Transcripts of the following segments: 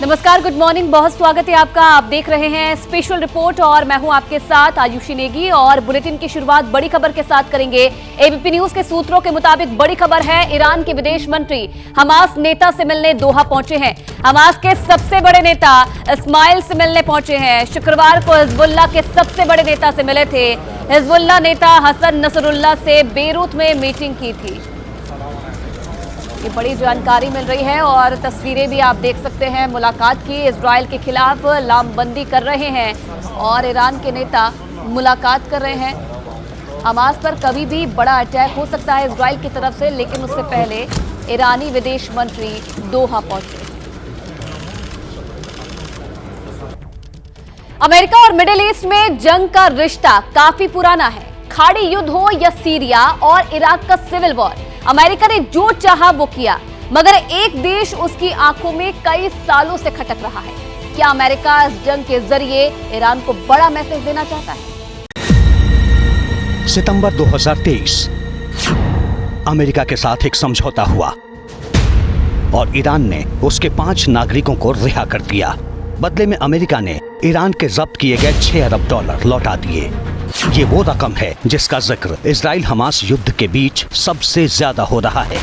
नमस्कार, good morning, बहुत स्वागत है आपका। आप देख रहे हैं स्पेशल रिपोर्ट और मैं हूं आपके साथ आयुषी नेगी। और बुलेटिन की शुरुआत बड़ी खबर के साथ करेंगे। एबीपी न्यूज के सूत्रों के मुताबिक बड़ी खबर है, ईरान के विदेश मंत्री हमास नेता से मिलने दोहा पहुंचे हैं। हमास के सबसे बड़े नेता इस्माइल से मिलने पहुंचे हैं। शुक्रवार को हिजबुल्लाह के सबसे बड़े नेता से मिले थे। हिजबुल्लाह नेता हसन नसरुल्लाह से बेरूत में मीटिंग की थी। ये बड़ी जानकारी मिल रही है और तस्वीरें भी आप देख सकते हैं मुलाकात की। इजराइल के खिलाफ लामबंदी कर रहे हैं और ईरान के नेता मुलाकात कर रहे हैं। हमास पर कभी भी बड़ा अटैक हो सकता है इजराइल की तरफ से, लेकिन उससे पहले ईरानी विदेश मंत्री दोहा पहुंचे। अमेरिका और मिडिल ईस्ट में जंग का रिश्ता काफी पुराना है। खाड़ी युद्ध हो या सीरिया और इराक का सिविल वॉर, अमेरिका ने जो चाहा वो किया, मगर एक देश उसकी आंखों में कई सालों से खटक रहा है। क्या अमेरिका इस जंग के जरिए ईरान को बड़ा मैसेज देना चाहता है? सितंबर 2023 अमेरिका के साथ एक समझौता हुआ और ईरान ने उसके 5 नागरिकों को रिहा कर दिया। बदले में अमेरिका ने ईरान के जब्त किए गए $6 अरब लौटा दिए। ये वो रकम है जिसका जिक्र इजराइल हमास युद्ध के बीच सबसे ज्यादा हो रहा है।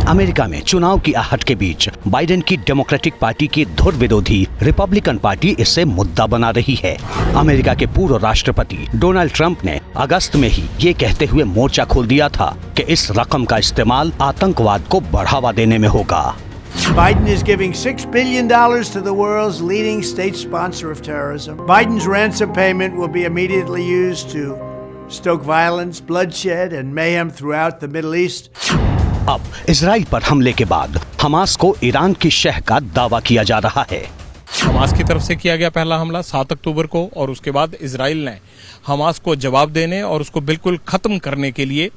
अमेरिका में चुनाव की आहट के बीच बाइडेन की डेमोक्रेटिक पार्टी की धुर विरोधी रिपब्लिकन पार्टी इसे मुद्दा बना रही है। अमेरिका के पूर्व राष्ट्रपति डोनाल्ड ट्रंप ने अगस्त में ही ये कहते हुए मोर्चा खोल दिया था कि इस रकम का इस्तेमाल आतंकवाद को बढ़ावा देने में होगा। Biden is giving $6 billion to the world's leading state sponsor of terrorism. Biden's ransom payment will be immediately used to stoke violence, bloodshed, and mayhem throughout the Middle East. अब इजराइल पर हमले के बाद हमास को Iran की शह का दावा किया जा रहा है। हमास की तरफ से किया गया पहला हमला 7 अक्टूबर को और उसके बाद इजराइल ने हमास को जवाब देने और उसको बिल्कुल खत्म करने के लिए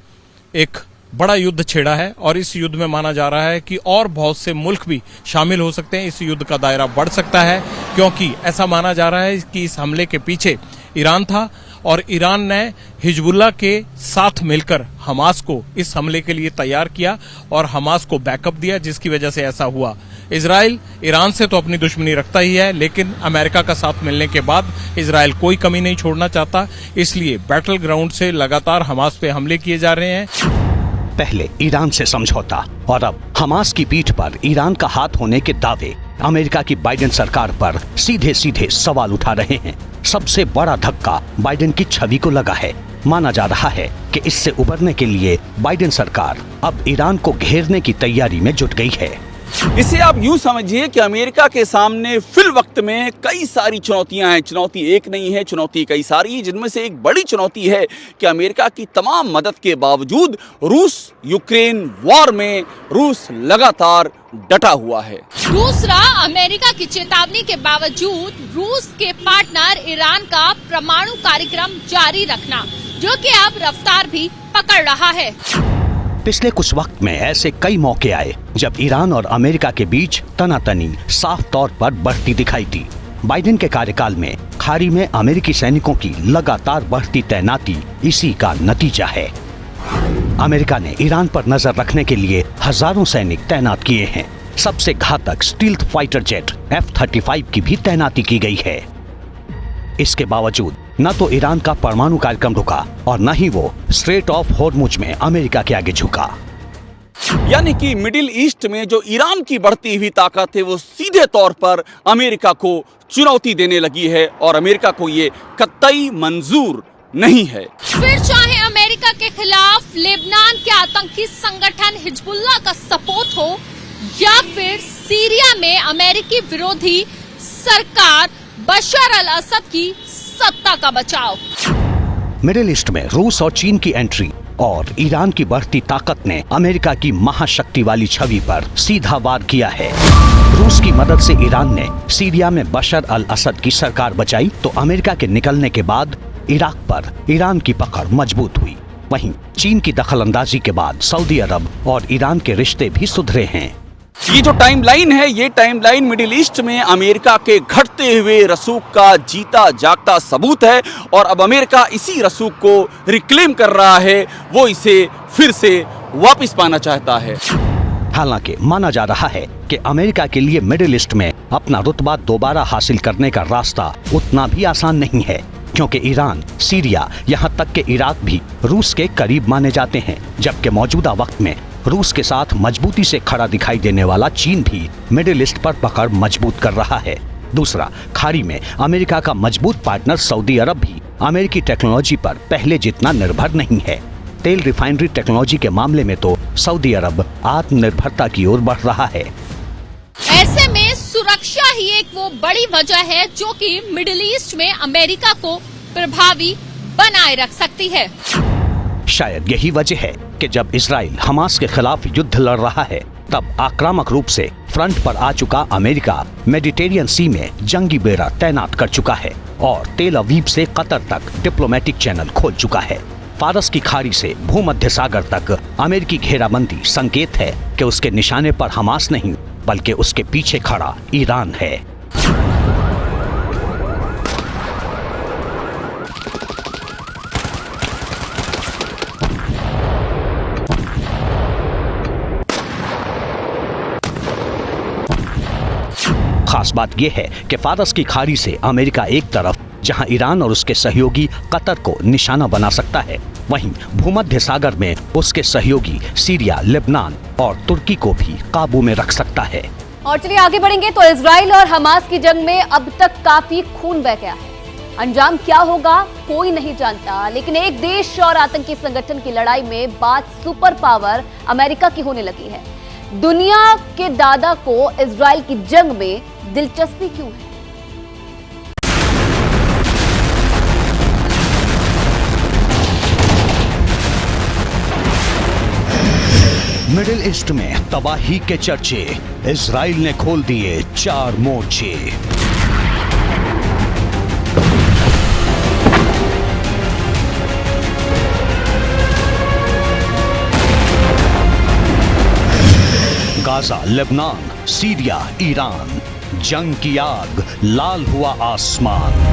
एक बड़ा युद्ध छेड़ा है। और इस युद्ध में माना जा रहा है कि और बहुत से मुल्क भी शामिल हो सकते हैं। इस युद्ध का दायरा बढ़ सकता है क्योंकि ऐसा माना जा रहा है कि इस हमले के पीछे ईरान था और ईरान ने हिजबुल्लाह के साथ मिलकर हमास को इस हमले के लिए तैयार किया और हमास को बैकअप दिया, जिसकी वजह से ऐसा हुआ। इजराइल ईरान से तो अपनी दुश्मनी रखता ही है, लेकिन अमेरिका का साथ मिलने के बाद इजराइल कोई कमी नहीं छोड़ना चाहता। इसलिए बैटल ग्राउंड से लगातार हमास पे हमले किए जा रहे हैं। पहले ईरान से समझौता और अब हमास की पीठ पर ईरान का हाथ होने के दावे अमेरिका की बाइडेन सरकार पर सीधे सीधे सवाल उठा रहे हैं। सबसे बड़ा धक्का बाइडेन की छवि को लगा है। माना जा रहा है कि इससे उबरने के लिए बाइडेन सरकार अब ईरान को घेरने की तैयारी में जुट गई है। इसे आप यूं समझिए कि अमेरिका के सामने फिल वक्त में कई सारी चुनौतियां हैं। चुनौती एक नहीं है, चुनौती कई सारी, जिनमें से एक बड़ी चुनौती है कि अमेरिका की तमाम मदद के बावजूद रूस यूक्रेन वॉर में रूस लगातार डटा हुआ है। दूसरा, अमेरिका की चेतावनी के बावजूद रूस के पार्टनर ईरान का परमाणु कार्यक्रम जारी रखना, जो कि अब रफ्तार भी पकड़ रहा है। पिछले कुछ वक्त में ऐसे कई मौके आए जब ईरान और अमेरिका के बीच तनातनी साफ तौर पर बढ़ती दिखाई दी। बाइडेन के कार्यकाल में खाड़ी में अमेरिकी सैनिकों की लगातार बढ़ती तैनाती इसी का नतीजा है। अमेरिका ने ईरान पर नजर रखने के लिए हजारों सैनिक तैनात किए हैं। सबसे घातक स्टील्थ फाइटर जेट F-35 की भी तैनाती की गई है। इसके बावजूद न तो ईरान का परमाणु कार्यक्रम रुका और न ही वो स्ट्रेट ऑफ हॉर्मुज में अमेरिका के आगे झुका। यानी कि मिडिल ईस्ट में जो ईरान की बढ़ती हुई ताकत है वो सीधे तौर पर अमेरिका को चुनौती देने लगी है और अमेरिका को ये कतई मंजूर नहीं है। फिर चाहे अमेरिका के खिलाफ लेबनान के आतंकी संगठन हिजबुल्लाह का सपोर्ट हो या फिर सीरिया में अमेरिकी विरोधी सरकार बशर अल असद की सत्ता का बचाव। मिडिल ईस्ट में रूस और चीन की एंट्री और ईरान की बढ़ती ताकत ने अमेरिका की महाशक्ति वाली छवि पर सीधा वार किया है। रूस की मदद से ईरान ने सीरिया में बशर अल असद की सरकार बचाई तो अमेरिका के निकलने के बाद इराक पर ईरान की पकड़ मजबूत हुई। वहीं चीन की दखलंदाजी के बाद सऊदी अरब और ईरान के रिश्ते भी सुधरे हैं। ये जो टाइमलाइन है, ये टाइमलाइन मिडिल ईस्ट में अमेरिका के घटते हुए रसूख का जीता जागता सबूत है और अब अमेरिका इसी रसूख को रिक्लेम कर रहा है। वो इसे फिर से वापस पाना चाहता है। हालांकि माना जा रहा है कि अमेरिका के लिए मिडिल ईस्ट में अपना रुतबा दोबारा हासिल करने का रास्ता उतना भी आसान नहीं है, क्योंकि ईरान, सीरिया, यहाँ तक कि इराक भी रूस के करीब माने जाते हैं, जबकि मौजूदा वक्त में रूस के साथ मजबूती से खड़ा दिखाई देने वाला चीन भी मिडिल ईस्ट पर पकड़ मजबूत कर रहा है। दूसरा, खाड़ी में अमेरिका का मजबूत पार्टनर सऊदी अरब भी अमेरिकी टेक्नोलॉजी पर पहले जितना निर्भर नहीं है। तेल रिफाइनरी टेक्नोलॉजी के मामले में तो सऊदी अरब आत्मनिर्भरता की ओर बढ़ रहा है। ऐसे में सुरक्षा ही एक वो बड़ी वजह है जो कि मिडिल ईस्ट में अमेरिका को प्रभावी बनाए रख सकती है। शायद यही वजह है कि जब इजराइल हमास के खिलाफ युद्ध लड़ रहा है, तब आक्रामक रूप से फ्रंट पर आ चुका अमेरिका मेडिटेरियन सी में जंगी बेड़ा तैनात कर चुका है और तेल अवीव से कतर तक डिप्लोमेटिक चैनल खोल चुका है। फारस की खाड़ी से भूमध्य सागर तक अमेरिकी घेराबंदी संकेत है कि उसके निशाने पर हमास नहीं, बल्कि उसके पीछे खड़ा ईरान है। खास बात यह है कि फारस की खाड़ी से अमेरिका एक तरफ जहां ईरान और उसके सहयोगी कतर को निशाना बना सकता है, वहीं भूमध्य सागर में उसके सहयोगी सीरिया, लेबनान और तुर्की को भी काबू में रख सकता है। और चलिए आगे बढ़ेंगे तो इजराइल और हमास की जंग में अब तक काफी खून बह गया है। अंजाम क्या होगा कोई नहीं जानता, लेकिन एक देश और आतंकी संगठन की लड़ाई में बात सुपर पावर अमेरिका की होने लगी है। दुनिया के दादा को इजराइल की जंग में दिलचस्पी क्यों है? मिडिल ईस्ट में तबाही के चर्चे, इजराइल ने खोल दिए 4 मोर्चे। गाजा, लेबनान, सीरिया, ईरान, जंग की आग, लाल हुआ आसमान।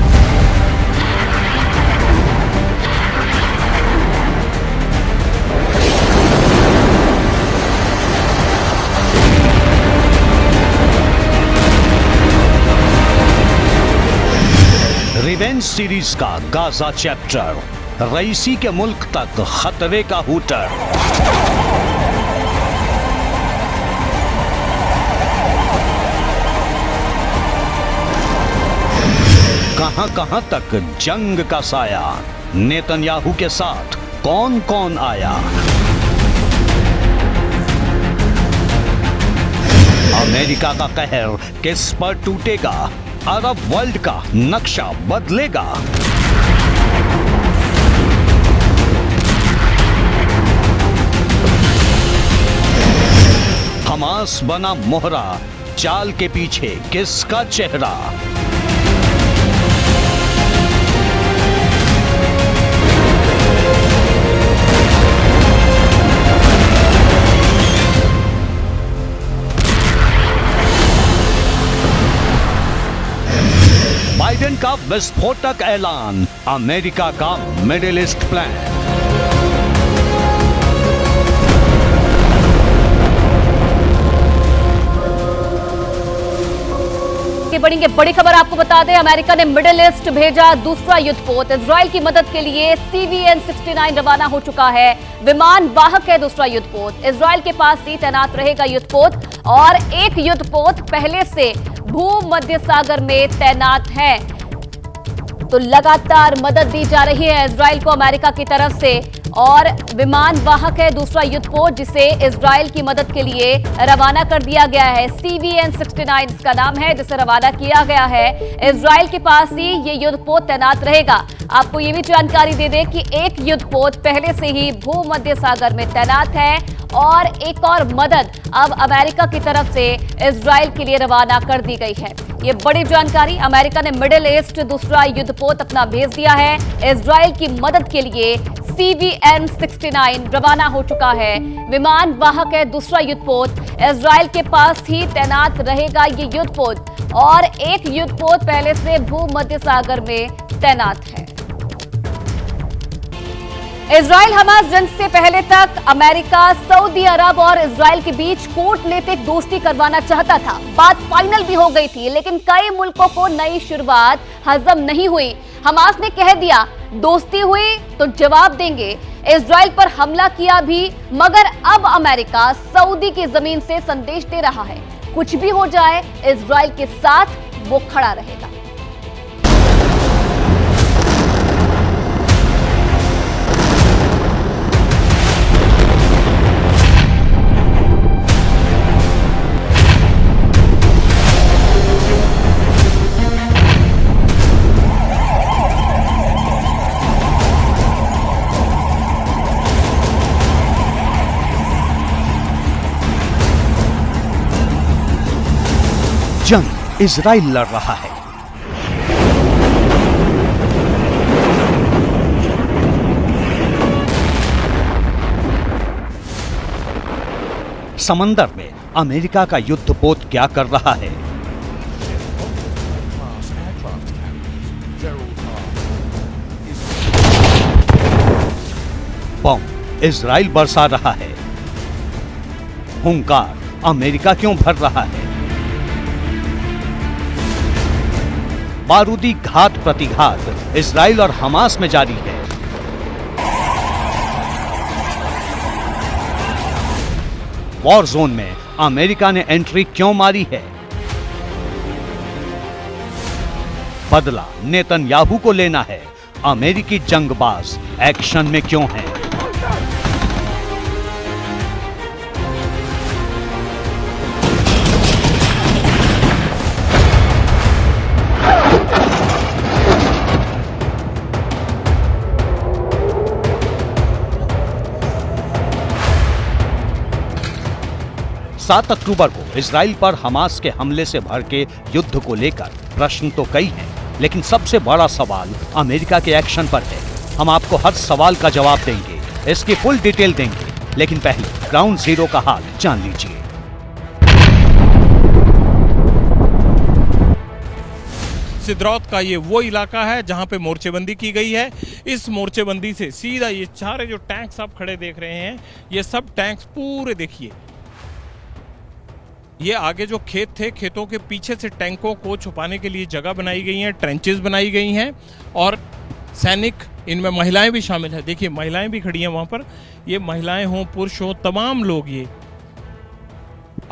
रिवेंज सीरीज का गाजा चैप्टर, रईसी के मुल्क तक खतरे का हूटर। कहां तक जंग का साया, नेतन्याहू के साथ कौन कौन आया। अमेरिका का कहर किस पर टूटेगा, अरब वर्ल्ड का नक्शा बदलेगा। हमास बना मोहरा, चाल के पीछे किसका चेहरा। बाइडेन का विस्फोटक ऐलान, अमेरिका का मिडिल ईस्ट प्लान। बढ़ेंगे बड़ी खबर आपको बता दें, अमेरिका ने मिडिल ईस्ट भेजा दूसरा युद्धपोत। इजराइल की मदद के लिए CVN-69 रवाना हो चुका है। विमान वाहक है दूसरा युद्धपोत। इजराइल के पास ही तैनात रहेगा युद्धपोत और एक युद्धपोत पहले से भूमध्य सागर में तैनात है। तो लगातार मदद दी जा रही है इजराइल को अमेरिका की तरफ से और विमान वाहक है दूसरा युद्धपोत जिसे इजराइल की मदद के लिए रवाना कर दिया गया है। CVN-69 इसका नाम है जिसे रवाना किया गया है। इजराइल के पास ही ये युद्धपोत तैनात रहेगा। आपको ये भी जानकारी दे दें कि एक युद्धपोत पहले से ही भूमध्य सागर में तैनात है और एक और मदद अब अमेरिका की तरफ से इजराइल के लिए रवाना कर दी गई है। ये बड़ी जानकारी, अमेरिका ने मिडिल ईस्ट दूसरा युद्धपोत अपना भेज दिया है। इजराइल की मदद के लिए CVN-69 रवाना हो चुका है। विमान वाहक है दूसरा युद्धपोत। इजराइल के पास ही तैनात रहेगा ये युद्धपोत और एक युद्धपोत पहले से भूमध्य सागर में तैनात है। इजराइल हमास जंग से पहले तक अमेरिका सऊदी अरब और इजराइल के बीच कूटनीतिक दोस्ती करवाना चाहता था। बात फाइनल भी हो गई थी, लेकिन कई मुल्कों को नई शुरुआत हजम नहीं हुई। हमास ने कह दिया दोस्ती हुई तो जवाब देंगे। इजराइल पर हमला किया भी, मगर अब अमेरिका सऊदी की जमीन से संदेश दे रहा है, कुछ भी हो जाए इजराइल के साथ वो खड़ा रहेगा। जंग इजराइल लड़ रहा है। समंदर में अमेरिका का युद्धपोत क्या कर रहा है? बम इजराइल बरसा रहा है। हुंकार अमेरिका क्यों भर रहा है? बारूदी घात प्रतिघात इजराइल और हमास में जारी है। वॉर जोन में अमेरिका ने एंट्री क्यों मारी है? बदला नेतन्याहू को लेना है। अमेरिकी जंगबाज एक्शन में क्यों हैं? सात अक्टूबर को इजराइल पर हमास के हमले से भड़के युद्ध को लेकर प्रश्न तो कई हैं, लेकिन सबसे बड़ा सवाल अमेरिका के एक्शन पर है। हम आपको हर सवाल का जवाब देंगे, इसकी फुल डिटेल देंगे, लेकिन पहले ग्राउंड जीरो का हाल जान लीजिए। सिद्रौत का ये वो इलाका है जहां पे मोर्चेबंदी की गई है। इस मोर्चेबंदी से सीधा ये सारे जो टैंक्स आप खड़े देख रहे हैं, ये सब टैंक्स पूरे देखिए, ये आगे जो खेत थे, खेतों के पीछे से टैंकों को छुपाने के लिए जगह बनाई गई है, ट्रेंचेस बनाई गई हैं और सैनिक, इनमें महिलाएं भी शामिल है। देखिए महिलाएं भी खड़ी हैं वहां पर। ये महिलाएं हों पुरुष हों, तमाम लोग ये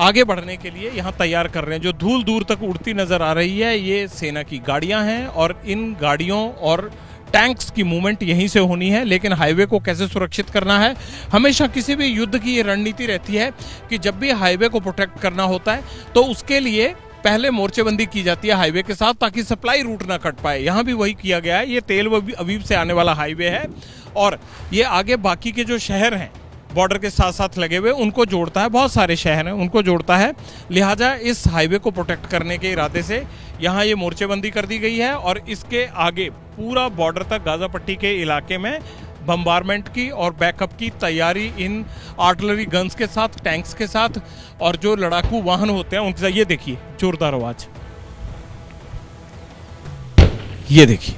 आगे बढ़ने के लिए यहां तैयार कर रहे हैं। जो धूल दूर तक उड़ती नजर आ रही है, ये सेना की गाड़ियां हैं और इन गाड़ियों और टैंक्स की मूवमेंट यहीं से होनी है। लेकिन हाईवे को कैसे सुरक्षित करना है, हमेशा किसी भी युद्ध की ये रणनीति रहती है कि जब भी हाईवे को प्रोटेक्ट करना होता है तो उसके लिए पहले मोर्चेबंदी की जाती है हाईवे के साथ, ताकि सप्लाई रूट ना कट पाए। यहां भी वही किया गया है। ये तेल अवीव से आने वाला हाईवे है और ये आगे बाकी के जो शहर हैं बॉर्डर के साथ साथ लगे हुए, उनको जोड़ता है। बहुत सारे शहर हैं, उनको जोड़ता है। लिहाजा इस हाईवे को प्रोटेक्ट करने के इरादे से यहाँ ये मोर्चेबंदी कर दी गई है और इसके आगे पूरा बॉर्डर तक गाजा पट्टी के इलाके में बम्बारमेंट की और बैकअप की तैयारी इन आर्टिलरी गन्स के साथ, टैंक्स के साथ और जो लड़ाकू वाहन होते हैं उनके साथ। ये देखिए जोरदार आवाज, ये देखिए।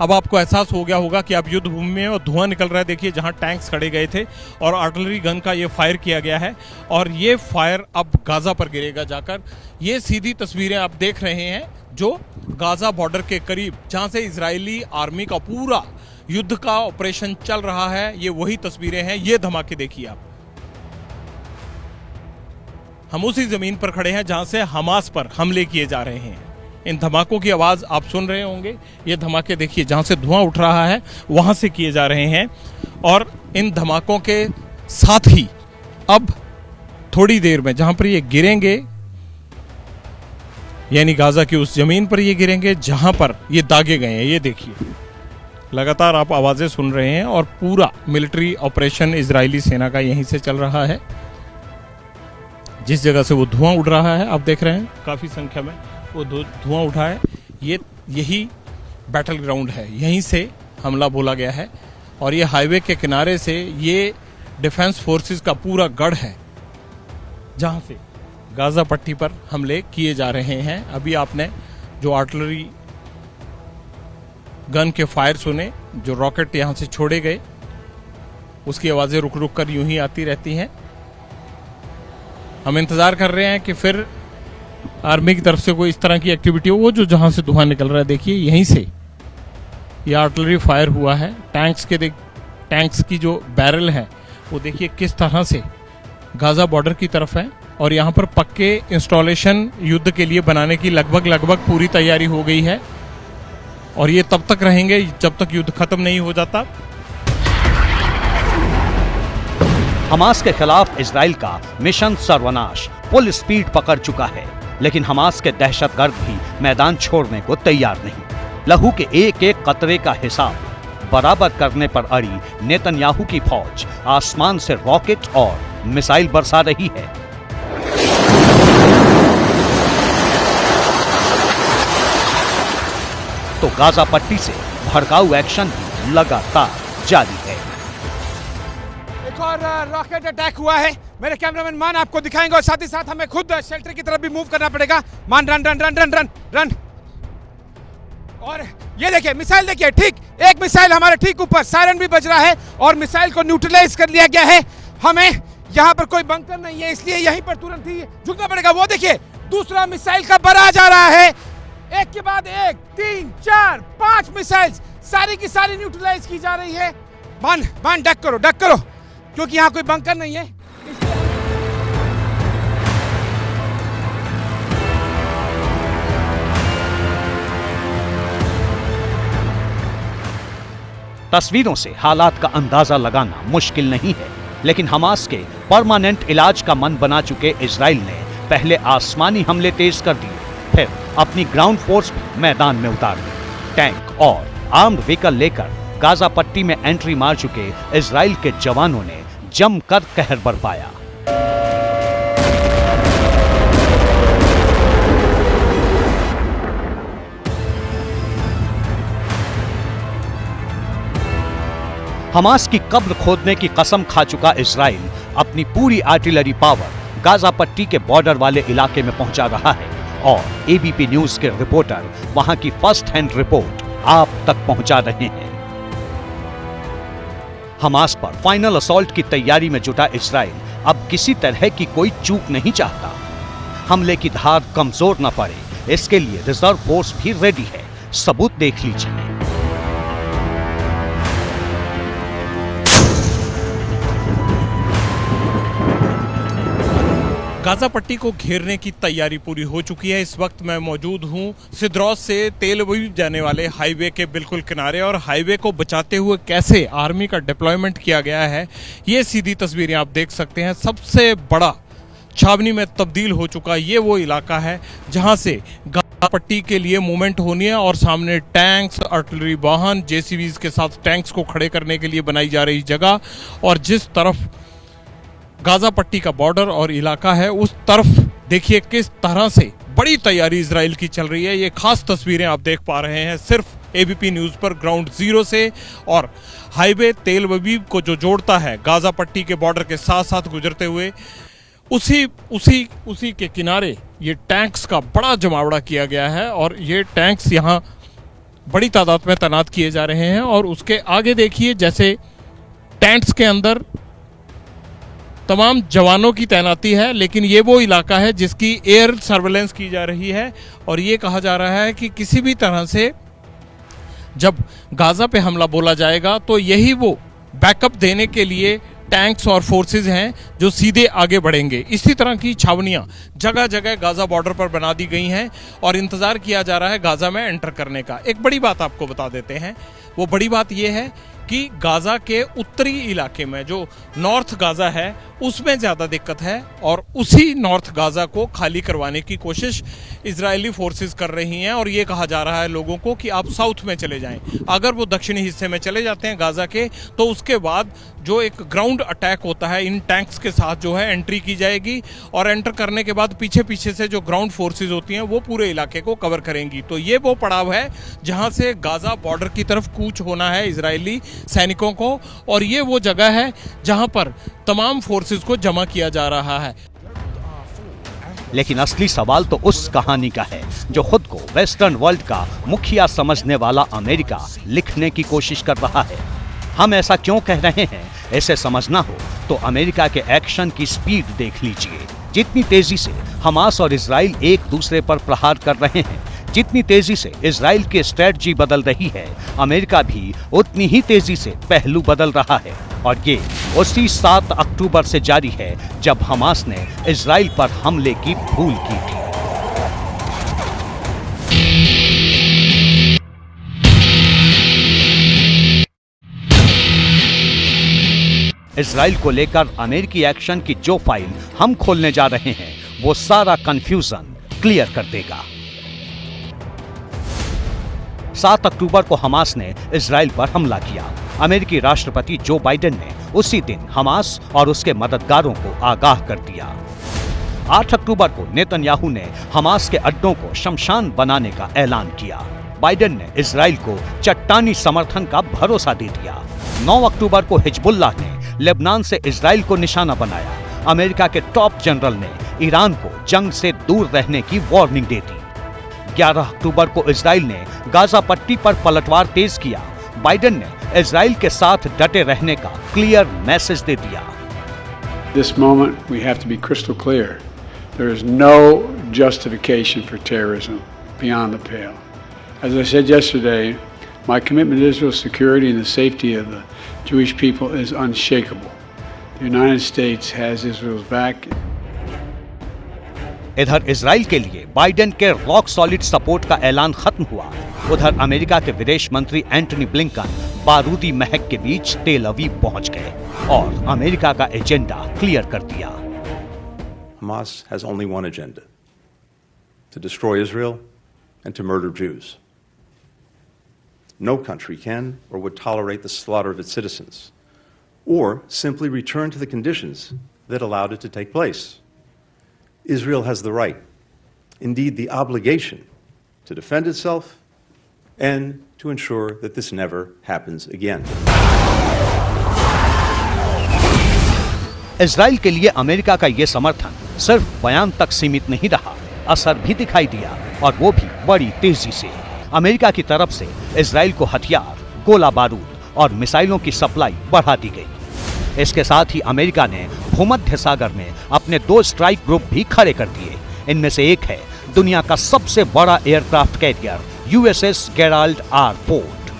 अब आपको एहसास हो गया होगा कि आप युद्ध भूमि में और धुआं निकल रहा है। देखिए जहां टैंक्स खड़े गए थे और आर्टिलरी गन का ये फायर किया गया है और ये फायर अब गाजा पर गिरेगा जाकर। ये सीधी तस्वीरें आप देख रहे हैं जो गाजा बॉर्डर के करीब, जहां से इजरायली आर्मी का पूरा युद्ध का ऑपरेशन चल रहा है, ये वही तस्वीरें हैं। ये धमाके देखिए आप। हम उसी जमीन पर खड़े हैं जहां से हमास पर हमले किए जा रहे हैं। इन धमाकों की आवाज आप सुन रहे होंगे। ये धमाके देखिए जहां से धुआं उठ रहा है वहां से किए जा रहे हैं और इन धमाकों के साथ ही अब थोड़ी देर में जहां पर ये गिरेंगे, यानी गाजा की उस जमीन पर ये गिरेंगे जहां पर ये दागे गए हैं। ये देखिए लगातार आप आवाजें सुन रहे हैं और पूरा मिलिट्री ऑपरेशन इजरायली सेना का यहीं से चल रहा है। जिस जगह से वो धुआं उड़ रहा है आप देख रहे हैं, काफी संख्या में वो धुआं उठा है। यही बैटल ग्राउंड है, यहीं से हमला बोला गया है और ये हाईवे के किनारे से ये डिफेंस फोर्सेस का पूरा गढ़ है जहां से गाजा पट्टी पर हमले किए जा रहे हैं। अभी आपने जो आर्टिलरी गन के फायर सुने, जो रॉकेट यहाँ से छोड़े गए उसकी आवाज़ें रुक रुक कर यूं ही आती रहती हैं। हम इंतज़ार कर रहे हैं कि फिर आर्मी की तरफ से कोई इस तरह की एक्टिविटी हो। वो जो जहाँ से धुआं निकल रहा है, देखिए यहीं से ये आर्टिलरी फायर हुआ है। टैंक्स की जो बैरल है वो देखिए किस तरह से गाज़ा बॉर्डर की तरफ है, और यहाँ पर पक्के इंस्टॉलेशन युद्ध के लिए बनाने की लगभग पूरी तैयारी हो गई है, और ये तब तक रहेंगे जब तक युद्ध खत्म नहीं हो जाता। हमास के खिलाफ इजराइल का मिशन सर्वनाश फुल स्पीड पकड़ चुका है, लेकिन हमास के दहशतगर्द भी मैदान छोड़ने को तैयार नहीं। लहू के एक एक कतरे का हिसाब बराबर करने पर अड़ी नेतन्याहू की फौज आसमान से रॉकेट और मिसाइल बरसा रही है। तो गाजा पट्टी से भड़काऊ एक्शन भी लगातार जारी है। एक और रॉकेट अटैक हुआ है। मेरे कैमरामैन मान आपको दिखाएंगे, और साथ ही साथ हमें खुद शेल्टर की तरफ भी मूव करना पड़ेगा। मान run run run run run run. और ये देखिए मिसाइल, देखिए ठीक एक मिसाइल हमारे ठीक ऊपर, सायरन भी बज रहा है और मिसाइल को न्यूट्रलाइज कर लिया गया है। हमें यहाँ पर कोई बंकर नहीं है, इसलिए यहीं पर तुरंत ही झुकना पड़ेगा। वो देखिए दूसरा मिसाइल का बरा जा रहा है, एक के बाद एक, 3 4 5 मिसाइल्स सारी की सारी न्यूट्रलाइज की जा रही है। मान डक करो, क्योंकि यहाँ कोई बंकर नहीं है। तस्वीरों से हालात का अंदाजा लगाना मुश्किल नहीं है, लेकिन हमास के परमानेंट इलाज का मन बना चुके इजराइल ने पहले आसमानी हमले तेज कर दिए, फिर अपनी ग्राउंड फोर्स भी मैदान में उतार दी। टैंक और आर्म्ड व्हीकल लेकर गाजा पट्टी में एंट्री मार चुके इजराइल के जवानों ने जमकर कहर बरपाया। हमास की कब्र खोदने की कसम खा चुका इजराइल अपनी पूरी आर्टिलरी पावर गाजा पट्टी के बॉर्डर वाले इलाके में पहुंचा रहा है, और एबीपी न्यूज के रिपोर्टर वहां की फर्स्ट हैंड रिपोर्ट आप तक पहुंचा रहे हैं। हमास पर फाइनल असॉल्ट की तैयारी में जुटा इजराइल अब किसी तरह की कोई चूक नहीं चाहता। हमले की धार कमजोर न पड़े, इसके लिए रिजर्व फोर्स भी रेडी है। सबूत देख लीजिए। गाजा पट्टी को घेरने की तैयारी पूरी हो चुकी है। इस वक्त मैं मौजूद हूं सिद्रौस से तेल अवीव जाने वाले हाईवे के बिल्कुल किनारे, और हाईवे को बचाते हुए कैसे आर्मी का डिप्लॉयमेंट किया गया है ये सीधी तस्वीरें आप देख सकते हैं। सबसे बड़ा छावनी में तब्दील हो चुका ये वो इलाका है जहां से गाजा पट्टी के लिए मूवमेंट होनी है, और सामने टैंक्स, आर्टिलरी वाहन, जेसीबीज के साथ टैंक्स को खड़े करने के लिए बनाई जा रही जगह, और जिस तरफ गाजा पट्टी का बॉर्डर और इलाका है उस तरफ देखिए किस तरह से बड़ी तैयारी इजराइल की चल रही है। ये खास तस्वीरें आप देख पा रहे हैं सिर्फ एबीपी न्यूज पर ग्राउंड जीरो से, और हाईवे तेल अवीव को जो जोड़ता है गाजा पट्टी के बॉर्डर के साथ साथ गुजरते हुए उसी के किनारे ये टैंक्स का बड़ा जमावड़ा किया गया है, और ये टैंक्स यहाँ बड़ी तादाद में तैनात किए जा रहे हैं। और उसके आगे देखिए जैसे टैंक्स के अंदर तमाम जवानों की तैनाती है, लेकिन ये वो इलाका है जिसकी एयर सर्वेलेंस की जा रही है, और ये कहा जा रहा है कि किसी भी तरह से जब गाजा पे हमला बोला जाएगा तो यही वो बैकअप देने के लिए टैंक्स और फोर्सेस हैं जो सीधे आगे बढ़ेंगे। इसी तरह की छावनियां जगह जगह गाजा बॉर्डर पर बना दी गई हैं, और इंतजार किया जा रहा है गाजा में एंटर करने का। एक बड़ी बात आपको बता देते हैं, वो बड़ी बात ये है कि गाजा के उत्तरी इलाके में जो नॉर्थ गाजा है उसमें ज़्यादा दिक्कत है, और उसी नॉर्थ गाजा को खाली करवाने की कोशिश इजरायली फोर्सेस कर रही हैं। और ये कहा जा रहा है लोगों को कि आप साउथ में चले जाएं। अगर वो दक्षिणी हिस्से में चले जाते हैं गाजा के, तो उसके बाद जो एक ग्राउंड अटैक होता है इन टैंक्स के साथ जो है एंट्री की जाएगी, और एंटर करने के बाद पीछे पीछे से जो ग्राउंड फोर्सेज होती हैं वो पूरे इलाके को कवर करेंगी। तो ये वो पड़ाव है जहां से गाजा बॉर्डर की तरफ कूच होना है इजरायली सैनिकों को, और ये वो जगह है जहां पर तमाम फोर्सेज को जमा किया जा रहा है। लेकिन असली सवाल तो उस कहानी का है जो खुद को वेस्टर्न वर्ल्ड का मुखिया समझने वाला अमेरिका लिखने की कोशिश कर रहा है। हम ऐसा क्यों कह रहे हैं, इसे समझना हो तो अमेरिका के एक्शन की स्पीड देख लीजिए। जितनी तेजी से हमास और इजराइल एक दूसरे पर प्रहार कर रहे हैं, जितनी तेजी से इजराइल की स्ट्रेटजी बदल रही है, अमेरिका भी उतनी ही तेजी से पहलू बदल रहा है। और ये उसी 7 अक्टूबर से जारी है जब हमास ने इजराइल पर हमले की भूल की थी। इजराइल को लेकर अमेरिकी एक्शन की जो फाइल हम खोलने जा रहे हैं वो सारा कंफ्यूजन क्लियर कर देगा। 7 अक्टूबर को हमास ने इजराइल पर हमला किया। अमेरिकी राष्ट्रपति जो बाइडेन ने उसी दिन हमास और उसके मददगारों को आगाह कर दिया। 8 अक्टूबर को नेतन्याहू ने हमास के अड्डों को शमशान बनाने का ऐलान किया। बाइडेन ने इजराइल को चट्टानी समर्थन का भरोसा दे दिया। 9 अक्टूबर को हिजबुल्लाह ने लेबनान से इजराइल को निशाना बनाया। अमेरिका के टॉप जनरल ने ईरान को जंग से दूर रहने की वार्निंग दे दी। 11 अक्टूबर को इजराइल ने गाजा पट्टी पर पलटवार तेज किया। बाइडेन ने इजराइल के साथ डटे रहने का क्लियर मैसेज दे दिया। This moment we have to be crystal clear. There is no justification for terrorism beyond the pale. As I said yesterday, my commitment to Israel's security and the safety of the Jewish people is unshakable. The United States has Israel's back. इधर Israel के लिए Biden के rock solid support का ऐलान खत्म हुआ। उधर America के विदेश मंत्री एंटनी ब्लिंकन बारूदी महक के बीच तेल अवीव पहुंच गए और अमेरिका का एजेंडा क्लियर कर दिया। Hamas has only one agenda: to destroy Israel and to murder Jews. No country can or would tolerate the slaughter of its citizens, or simply return to the conditions that allowed it to take place. Israel has the right, indeed the obligation, to defend itself and to ensure that this never happens again. Israel के लिए America का यह समर्थन सिर्फ बयान तक सीमित नहीं रहा, असर भी दिखाई दिया और वो भी बड़ी तेजी से। अमेरिका की तरफ से इजराइल को हथियार, गोला बारूद और मिसाइलों की सप्लाई बढ़ा दी गई। इसके साथ ही अमेरिका ने भूमध्य सागर में अपने 2 स्ट्राइक ग्रुप भी खड़े कर दिए। इनमें से एक है दुनिया का सबसे बड़ा aircraft carrier USS Gerald R Ford.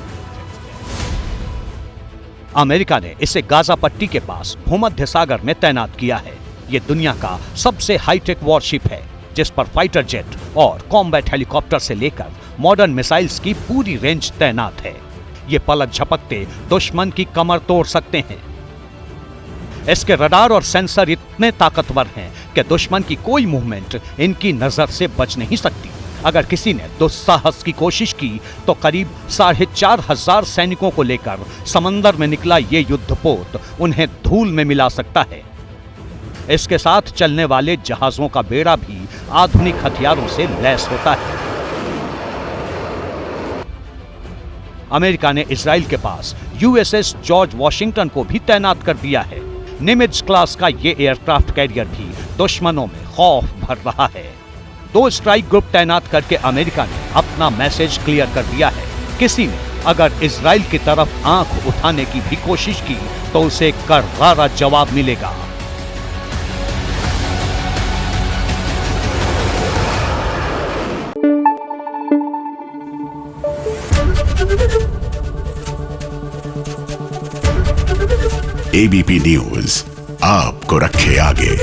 America ने इसे गाजा पट्टी के पास भूमध्य सागर में तैनात किया है। यह दुनिया का सबसे हाईटेक वॉरशिप है जिस पर फाइटर जेट और कॉम्बैट हेलीकॉप्टर से लेकर मॉडर्न मिसाइल्स की पूरी रेंज तैनात है। ये पलक झपकते दुश्मन की कमर तोड़ सकते हैं। इसके रडार और सेंसर इतने ताकतवर हैं कि दुश्मन की कोई मूवमेंट इनकी नजर से बच नहीं सकती। अगर किसी ने दुस्साहस की कोशिश की तो करीब 4,500 सैनिकों को लेकर समंदर में निकला ये युद्धपोत उन्हें धूल में मिला सकता है। इसके साथ चलने वाले जहाजों का बेड़ा भी आधुनिक हथियारों से लैस होता है। अमेरिका ने इजराइल के पास यूएसएस जॉर्ज वॉशिंगटन को भी तैनात कर दिया है। निमिट्ज क्लास का ये एयरक्राफ्ट कैरियर भी दुश्मनों में खौफ भर रहा है। 2 स्ट्राइक ग्रुप तैनात करके अमेरिका ने अपना मैसेज क्लियर कर दिया है। किसी ने अगर इजराइल की तरफ आंख उठाने की भी कोशिश की तो उसे करारा जवाब मिलेगा। एबीपी न्यूज आपको रखे आगे।